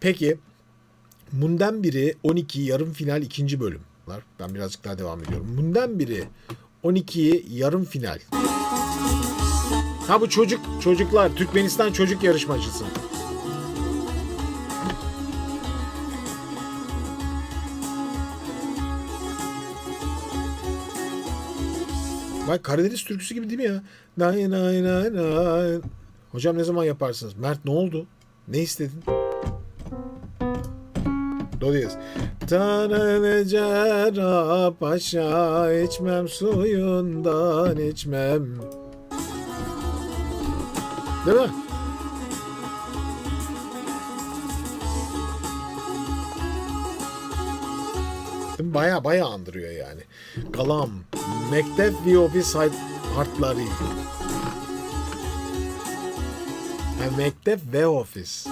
Peki bundan biri 12 yarım final 2. bölüm. Ben birazcık daha devam ediyorum. Bundan biri 12 yarım final. Ha bu çocuklar Türkmenistan çocuk yarışmacısı. Bak Karadeniz türküsü gibi değil mi ya? Nay nay nay nay. Hocam ne zaman yaparsınız? Mert ne oldu? Ne istedin? Do diyez. Tane cerrah paşa içmem suyundan içmem. Değil mi? Baya andırıyor yani. Kalam, mektep ve ofis hartları. Mektep ve ofis.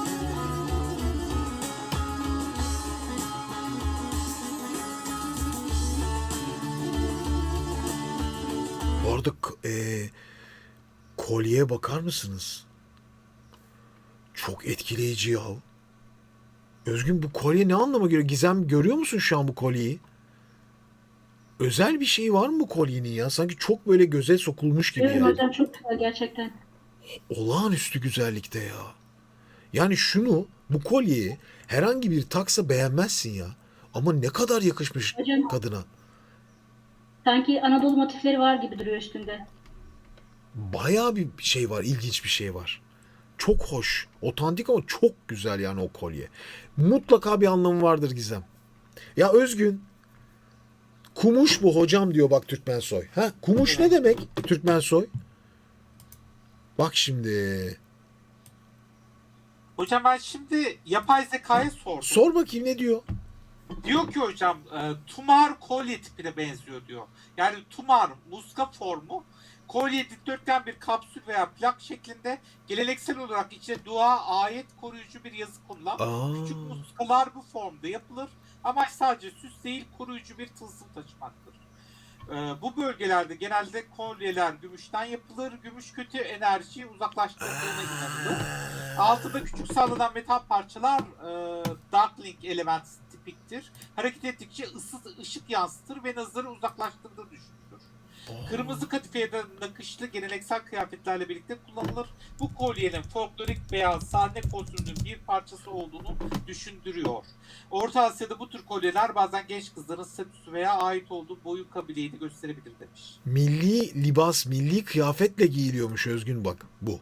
Bu arada kolyeye bakar mısınız? Çok etkileyici ya. Özgün bu kolye ne anlama geliyor? Gizem görüyor musun şu an bu kolyeyi? Özel bir şey var mı bu kolyenin ya? Sanki çok böyle göze sokulmuş gibi Evet yani. hocam çok güzel gerçekten. Olağanüstü güzellikte ya. Yani bu kolyeyi herhangi bir taksa beğenmezsin ya. Ama ne kadar yakışmış Hocam kadına. sanki Anadolu motifleri var gibi duruyor üstünde. Bayağı bir şey var, ilginç bir şey var. Çok hoş, otantik ama çok güzel yani o kolye. Mutlaka bir anlamı vardır Gizem. Ya Özgün, kumuş bu hocam diyor bak Türkmensoy. Ha, kumuş ne demek Türkmensoy? Bak şimdi. Hocam ben şimdi yapay zekaya sordum. Sor bakayım ne diyor? Diyor ki hocam tumar kolye tipine benziyor diyor. Yani tumar muska formu, kolye dikdörtgen bir kapsül veya plak şeklinde, geleneksel olarak içine dua, ayet koruyucu bir yazı konulan küçük muskalar bu formda yapılır. Amaç sadece süs değil, koruyucu bir tılsım taşımaktır. Bu bölgelerde genelde kolyeler gümüşten yapılır. Gümüş kötü enerjiyi uzaklaştırdığına inanılır. Altında küçük sallanan metal parçalar Darkling Elements tipiktir. Hareket ettikçe ışık yansıtır ve nazarı uzaklaştırdığı düşünülür. Kırmızı kadifeye de nakışlı geleneksel kıyafetlerle birlikte kullanılır. Bu kolyenin folklorik veya sahne kostümünün bir parçası olduğunu düşündürüyor. Orta Asya'da bu tür kolyeler bazen genç kızların statüsü veya ait olduğu boyun kabileyi de gösterebilir demiş. Milli libas, milli kıyafetle giyiliyormuş Özgün bak bu.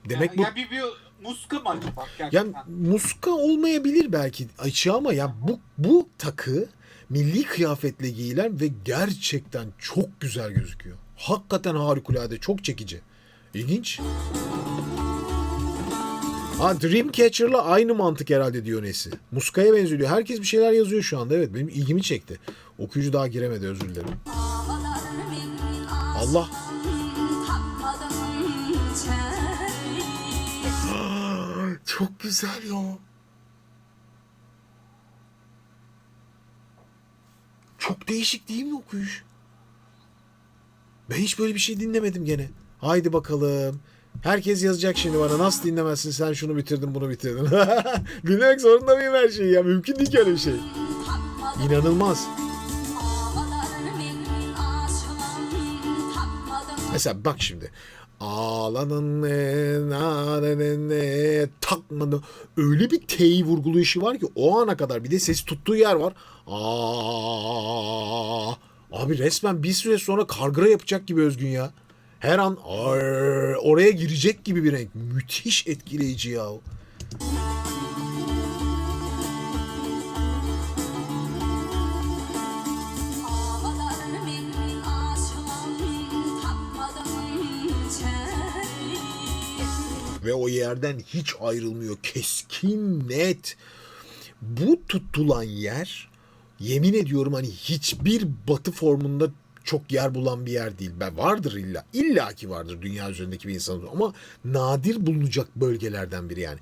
Demek bu... Yani bir muska mı acaba gerçekten? Yani muska olmayabilir belki açığı ama ya bu takı milli kıyafetle giyilen ve gerçekten çok güzel gözüküyor. Hakikaten harikulade, çok çekici. İlginç. Ha, Dreamcatcher'la aynı mantık herhalde diyor Nesi. Muska'ya benziyor. Herkes bir şeyler yazıyor şu anda. Evet benim ilgimi çekti. Okuyucu daha giremedi, özür dilerim. Allah. Çok güzel ya. Çok değişik değil mi okuyuş? Ben hiç böyle bir şey dinlemedim gene. Haydi bakalım. Herkes yazacak şimdi bana. Nasıl dinlemezsin sen şunu bitirdin bunu bitirdin. Dinlemek zorunda mıyım her şeyi ya? Mümkün değil ki öyle bir şey. İnanılmaz. Mesela bak şimdi. Ağlanın takmadı. Öyle bir T'yi vurgulayışı var ki o ana kadar bir de sesi tuttuğu yer var. Abi resmen bir süre sonra kargıra yapacak gibi Özgün ya. Her an oraya girecek gibi bir renk. Müthiş etkileyici ya. Ve o yerden hiç ayrılmıyor. Keskin, net. Bu tutulan yer yemin ediyorum hani hiçbir batı formunda çok yer bulan bir yer değil. Vardır illa. İlla ki vardır dünya üzerindeki bir insanın. Ama nadir bulunacak bölgelerden biri yani.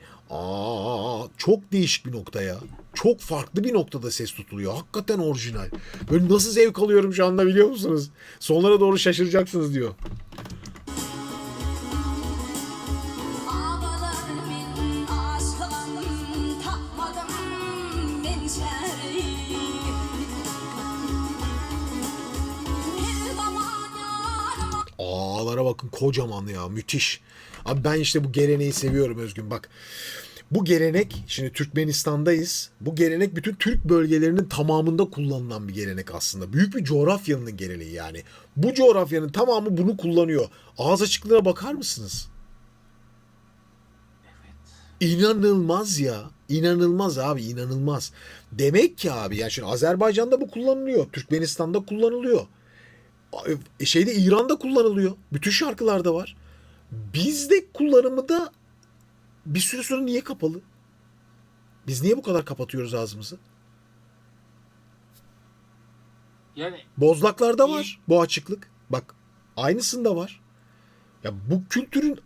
Çok değişik bir nokta ya. Çok farklı bir noktada ses tutuluyor. Hakikaten orijinal. Böyle nasıl zevk alıyorum şu anda biliyor musunuz? Sonlara doğru şaşıracaksınız diyor. bakın kocaman ya, müthiş. Abi ben işte bu geleneği seviyorum Özgün, bak. Bu gelenek, şimdi Türkmenistan'dayız. Bu gelenek bütün Türk bölgelerinin tamamında kullanılan bir gelenek aslında. Büyük bir coğrafyanın geleneği yani. Bu coğrafyanın tamamı bunu kullanıyor. Ağız açıklığına bakar mısınız? İnanılmaz ya. İnanılmaz abi, inanılmaz. Demek ki abi, yani şimdi Azerbaycan'da bu kullanılıyor. Türkmenistan'da kullanılıyor. Şeyde, İran'da kullanılıyor. Bütün şarkılarda var. Bizde kullanımı da bir süre sonra niye kapalı? Biz niye bu kadar kapatıyoruz ağzımızı? Yani Bozlaklarda var bu açıklık. Bak, aynısında var. Ya bu kültürün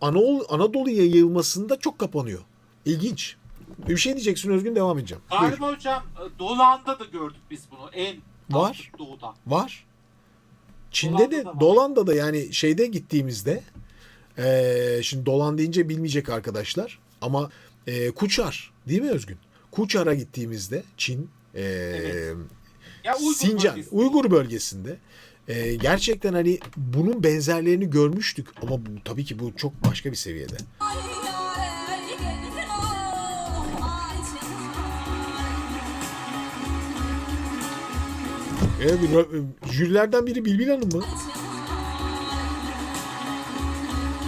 Anadolu'ya yayılmasında çok kapanıyor. İlginç. Bir şey diyeceksin Özgün, devam edeceğim. Buyur. galiba hocam Doğu'da da gördük biz bunu. Var. Doğu'da. Var. Çin'de de, Dolan'da da var. Dolan'da da, yani şeyde gittiğimizde, şimdi Dolan deyince bilmeyecek arkadaşlar ama Kuçar değil mi Özgün? Kuçar'a gittiğimizde Çin, Evet. Ya Sincan, bölgesi. Uygur bölgesinde gerçekten hani bunun benzerlerini görmüştük ama bu, tabii ki bu çok başka bir seviyede. Evet, jürilerden biri Bilbil Hanım mı?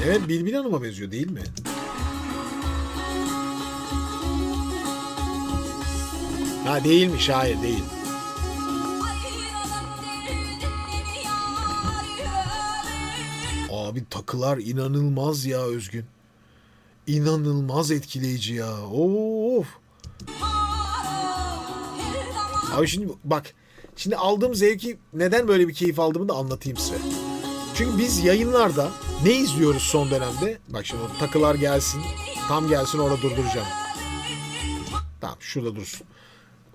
Evet, Bilbil Hanım'a benziyor değil mi? Ha, değilmiş, hayır değil. Abi takılar inanılmaz ya Özgün. İnanılmaz etkileyici ya. Of. Abi şimdi bak. Şimdi aldığım zevki, neden böyle bir keyif aldığımı da anlatayım size. Çünkü biz yayınlarda ne izliyoruz son dönemde? Bak şimdi o takılar gelsin. Tam gelsin, orada durduracağım. Tamam, şurada dursun.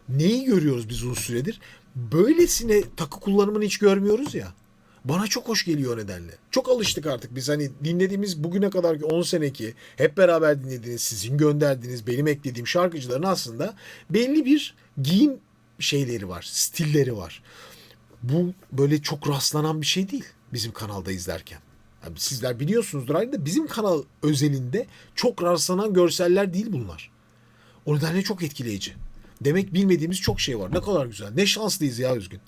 Neyi görüyoruz biz uzun süredir? Böylesine takı kullanımını hiç görmüyoruz ya. Bana çok hoş geliyor o nedenle. Çok alıştık artık biz, hani dinlediğimiz bugüne kadarki 10 seneki hep beraber dinlediğiniz, sizin gönderdiğiniz, benim eklediğim şarkıcıların aslında belli bir giyim şeyleri var, stilleri var. Bu böyle çok rastlanan bir şey değil bizim kanalda izlerken. Yani sizler biliyorsunuzdur aynı da, bizim kanal özelinde çok rastlanan görseller değil bunlar. O nedenle çok etkileyici. Demek bilmediğimiz çok şey var. Ne kadar güzel. Ne şanslıyız ya Özgün.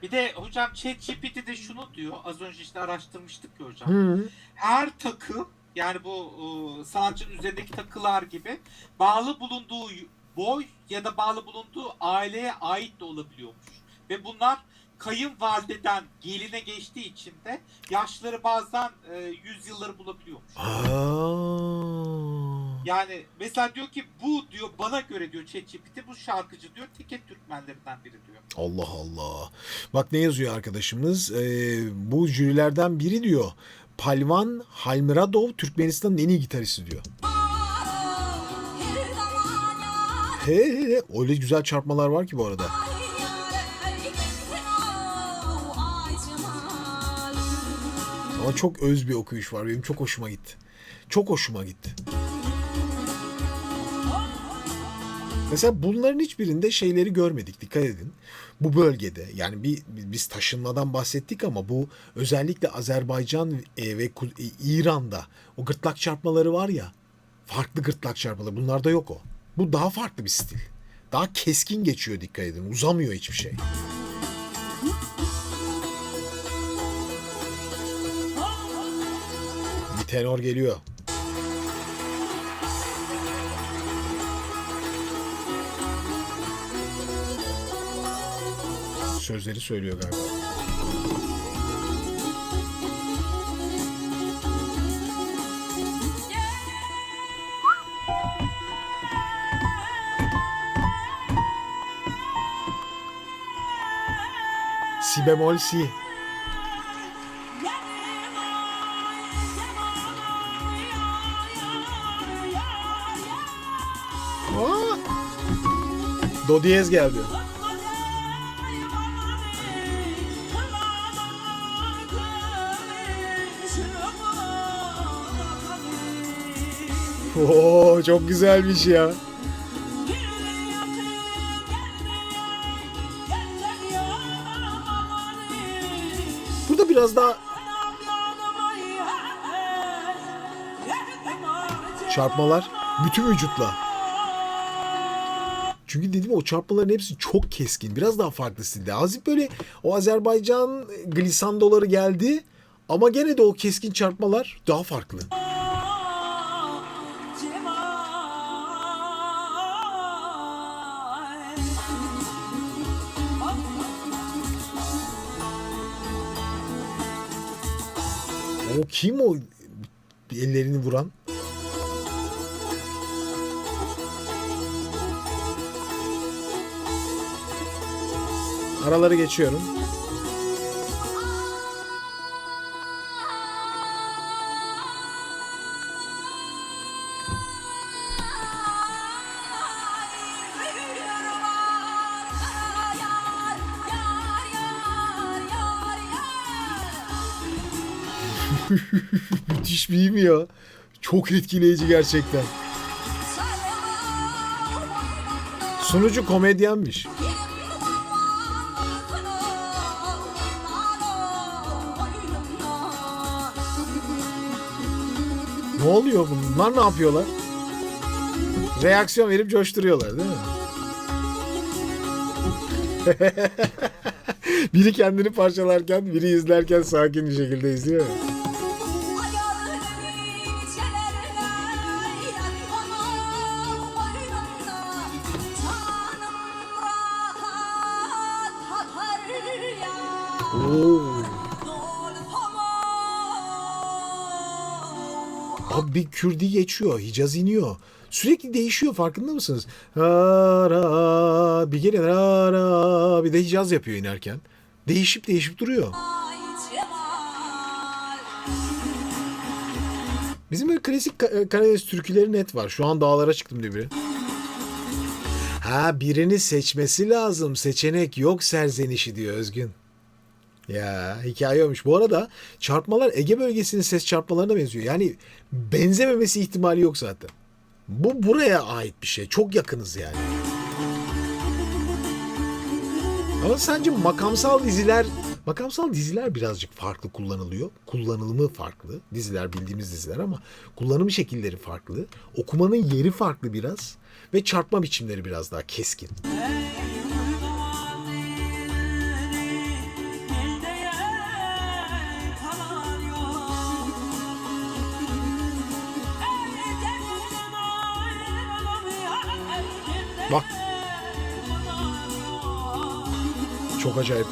Bir de hocam ChatGPT de şunu diyor. Az önce işte araştırmıştık ya hocam. Hı. Her takı, yani bu sanatçının üzerindeki takılar gibi bağlı bulunduğu boy ya da bağlı bulunduğu aileye ait de olabiliyormuş. Ve bunlar kayınvalideden geline geçtiği için de yaşları bazen 100 yılları bulabiliyormuş. Yani mesela diyor ki bu diyor, bana göre diyor ChatGPT, bu şarkıcı diyor Teke Türkmenlerinden biri diyor. Allah Allah. Bak ne yazıyor arkadaşımız. Bu jürilerden biri diyor. Palvan Halmiradov Türkmenistan'ın en iyi gitaristi diyor. He. Öyle güzel çarpmalar var ki bu arada. Ama çok öz bir okuyuş var. Benim çok hoşuma gitti. Çok hoşuma gitti. Mesela bunların hiçbirinde şeyleri görmedik. Dikkat edin. Bu bölgede, yani biz taşınmadan bahsettik ama bu özellikle Azerbaycan ve İran'da o gırtlak çarpmaları var ya. Farklı gırtlak çarpmaları. Bunlarda yok o. Bu daha farklı bir stil. Daha keskin geçiyor, dikkat edin. Uzamıyor hiçbir şey. Bir tenor geliyor. Sözleri söylüyor galiba. Si bemol si. Aa! Do diyez geldi. Oo, çok güzelmiş ya. Burada biraz daha Çarpmalar bütün vücutla. Çünkü dedim o çarpmaların hepsi çok keskin. Biraz daha farklı stilde. Azıcık böyle o Azerbaycan glissandoları geldi. Ama gene de o keskin çarpmalar daha farklı. O kim o ellerini vuran? Araları geçiyorum. Müthiş değil mi ya? Çok etkileyici gerçekten. Sunucu komedyenmiş. Ne oluyor bunlar? Ne yapıyorlar? Reaksiyon verip coşturuyorlar değil mi? Biri kendini parçalarken, biri izlerken sakin bir şekilde izliyor. Oo. Abi bir Kürdi geçiyor, Hicaz iniyor. Sürekli değişiyor, farkında mısınız? Bir gene bir de Hicaz yapıyor inerken. Değişip duruyor. Bizim böyle klasik Karadeniz türküleri net var. Şu an dağlara çıktım diye biri. Birini seçmesi lazım. Seçenek yok serzenişi diyor Özgün. Ya hikaye olmuş. Bu arada çarpmalar Ege bölgesinin ses çarpmalarına benziyor. Yani benzememesi ihtimali yok zaten. Bu buraya ait bir şey. Çok yakınız yani. Ama sence makamsal diziler birazcık farklı kullanılıyor. Kullanılımı farklı. Diziler bildiğimiz diziler ama kullanım şekilleri farklı. Okumanın yeri farklı biraz. Ve çarpma biçimleri biraz daha keskin. Bak. Çok acayip.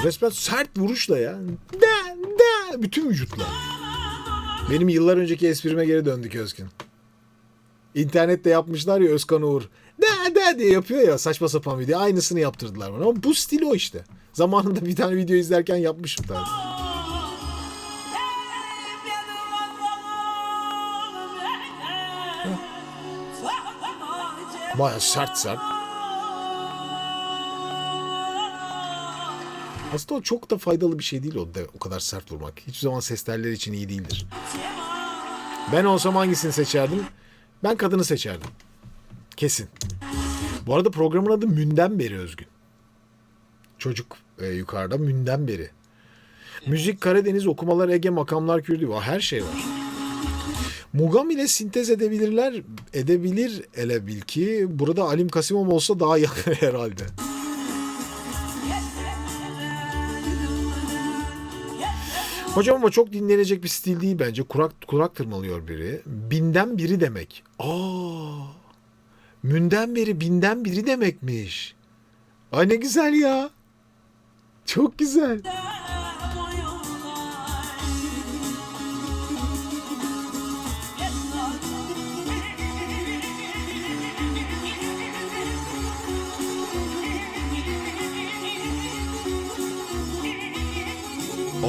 Resmen sert vuruşla ya. Bütün vücutla. Benim yıllar önceki esprime geri döndük Özgün. İnternette yapmışlar ya Özkan Uğur. Diye yapıyor ya saçma sapan video. Aynısını yaptırdılar bana. Ama bu stil o işte. Zamanında bir tane video izlerken yapmışım tabii. Baya sert. Aslında o çok da faydalı bir şey değil o kadar sert vurmak. Hiçbir zaman ses telleri için iyi değildir. Ben olsam hangisini seçerdim? Ben kadını seçerdim. Kesin. Bu arada programın adı Münden Beri Özgün. Çocuk yukarıda Münden Beri. Müzik Karadeniz, okumalar Ege, makamlar Kürdi. Her şey var. Mugam ile sintez edebilir ele bil ki burada Alim Kasimov olsa daha yakın herhalde. Hocam ama çok dinlenecek bir stil değil bence. Kurak tırmalıyor biri. Binden biri demek. Münden beri binden biri demekmiş. Ay ne güzel ya. Çok güzel.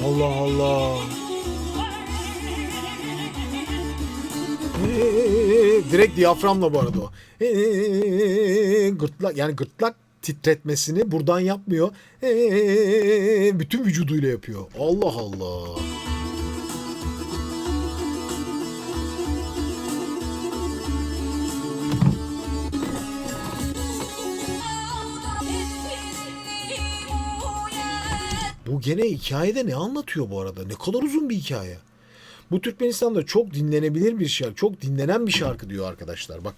Allah Allah. Direkt diyaframla bu arada o. Gırtlak titretmesini buradan yapmıyor. Bütün vücuduyla yapıyor. Allah Allah. Bu gene hikayede ne anlatıyor bu arada? Ne kadar uzun bir hikaye. Bu Türkmenistan'da çok dinlenebilir bir şarkı. Çok dinlenen bir şarkı diyor arkadaşlar. Bak.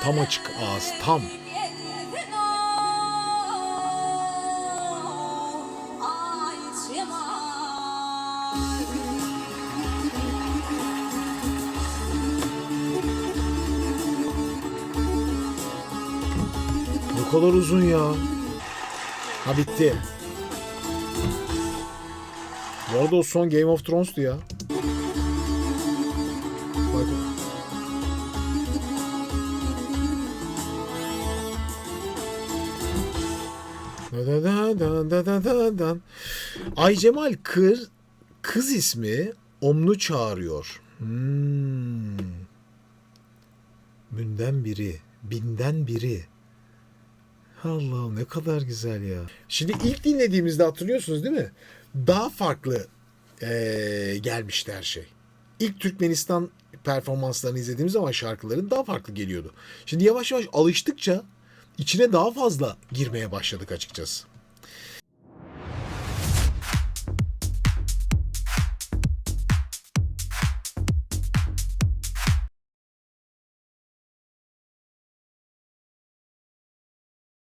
Tam açık ağız. Tam. Ne kadar uzun ya. Ha bitti. Bu arada o son Game of Thrones'tu ya. Bak. Ay Cemal kız ismi Omnu çağırıyor. Münden biri, binden biri. Allah'ım ne kadar güzel ya. Şimdi ilk dinlediğimizde hatırlıyorsunuz değil mi? Daha farklı gelmişti her şey. İlk Türkmenistan performanslarını izlediğimiz zaman şarkıların daha farklı geliyordu. Şimdi yavaş yavaş alıştıkça içine daha fazla girmeye başladık açıkçası.